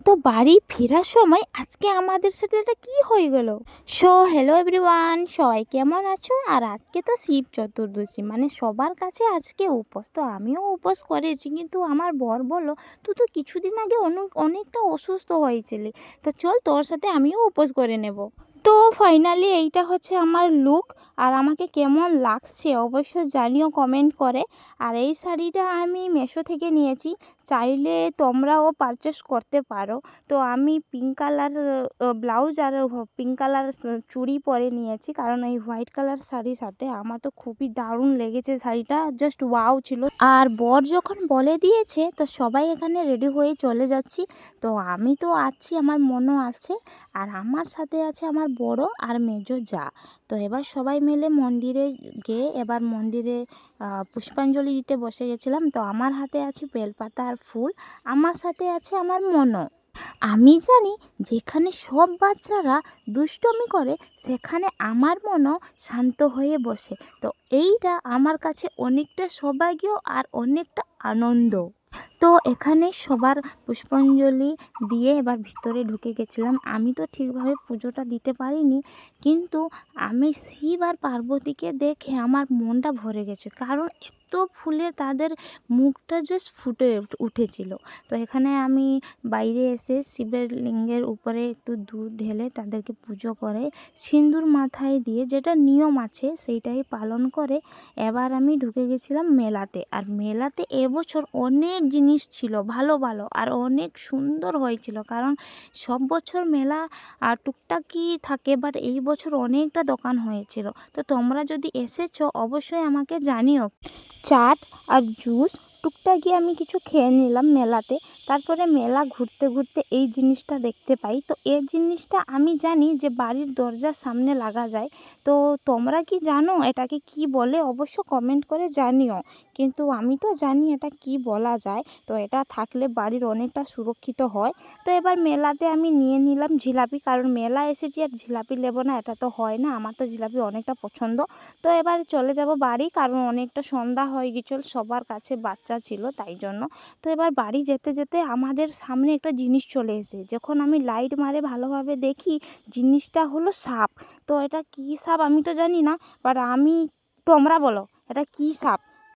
তো বাড়ি ফেরার সময় আজকে আমাদের সাথে এটা কি হয়ে গেল। হ্যালো এভরিওয়ান, সবাই কেমন আছো? আর আজকে তো শিব চতুর্দশী, মানে সবার কাছে আজকে উপোস। তো আমিও উপোস করেছি, কিন্তু আমার বর বলল তুই তো কিছুদিন আগে অনেকটা অসুস্থ হয়েছিলি, তো চল তোর সাথে আমিও উপোস করে নেব। তো ফাইনালি এইটা হচ্ছে আমার লুক। আর আমাকে কেমন লাগছে অবশ্যই জানিও কমেন্ট করে। আর এই শাড়িটা আমি মেশো থেকে নিয়েছি, চাইলে তোমরাও পারচেস করতে পারো। তো আমি পিঙ্ক কালার ব্লাউজ আর পিঙ্ক কালার চুড়ি পরে নিয়েছি, কারণ এই হোয়াইট কালার শাড়ির সাথে আমার তো খুবই দারুণ লেগেছে শাড়িটা, জাস্ট ওয়াও ছিল। আর বর যখন বলে দিয়েছে তো সবাই এখানে রেডি হয়ে চলে যাচ্ছি। তো আমি তো আছি, আমার মনও আছে, আর আমার সাথে আছে আমার বড় আর মেজো যা। তো এবার সবাই মিলে মন্দিরে গিয়ে এবার মন্দিরে পুষ্পাঞ্জলি দিতে বসে গেছিলাম। তো আমার হাতে আছে বেলপাতা আর ফুল, আমার সাথে আছে আমার মনও। আমি জানি যেখানে সব বাচ্চারা দুষ্টমি করে সেখানে আমার মনও শান্ত হয়ে বসে। তো এইটা আমার কাছে অনেকটা সৌভাগ্য আর অনেকটা আনন্দ। তো এখানে সবার পুষ্পাঞ্জলি দিয়ে এবার ভিতরে ঢুকে গেছিলাম। আমি তো ঠিকভাবে পুজোটা দিতে পারিনি, কিন্তু আমি শিব আর পার্বতীকে দেখে আমার মনটা ভরে গেছে, কারণ এত ফুলে তাদের মুখটা জাস্ট ফুটে উঠেছিল। তো এখানে আমি বাইরে এসে শিবের লিঙ্গের উপরে একটু দুধ ঢেলে তাদেরকে পুজো করে সিঁদুর মাথায় দিয়ে, যেটা নিয়ম আছে সেইটাই পালন করে এবার আমি ঢুকে গেছিলাম মেলাতে। আর মেলাতে এবছর অনেক জিনিস ছিল ভালো ভালো, আর অনেক সুন্দর হয়েছিল, কারণ সব বছর মেলা আর টুকটাকই থাকে, বাট এই বছর অনেকটা দোকান হয়েছিল। তো তোমরা যদি এসেছো অবশ্যই আমাকে জানিও। চাট আর জুস টুকটাকি আমি কিছু খেয়ে নিলাম মেলাতে। তারপরে মেলা ঘুরতে ঘুরতে এই জিনিসটা দেখতে পাই। তো এই জিনিসটা আমি জানি যে বাড়ির দরজার সামনে লাগা যায়। তো তোমরা কি জানো এটাকে কি বলে? অবশ্য কমেন্ট করে জানিও। কিন্তু আমি তো জানি এটা কি বলা যায়। তো এটা থাকলে বাড়ির অনেকটা সুরক্ষিত হয়। তো এবার মেলাতে আমি নিয়ে নিলাম জিলাপি, কারণ মেলা এসেছি আর জিলাপি নেবো না এটা তো হয় না। আমার তো জিলাপি অনেকটা পছন্দ। তো এবার চলে যাব বাড়ি, কারণ অনেকটা সন্ধ্যা হয়ে গেছিল, সবার কাছে বাচ্চা ছিল তাই জন্য। তো এবার বাড়ি যেতে যেতে আমাদের সামনে একটা জিনিস চলে এসে, যখন আমি লাইট মারে ভালোভাবে দেখি জিনিসটা হলো সাপ। তো এটা কী সাপ আমি তো জানি না, বাট তোমরা বলো এটা কী সাপ?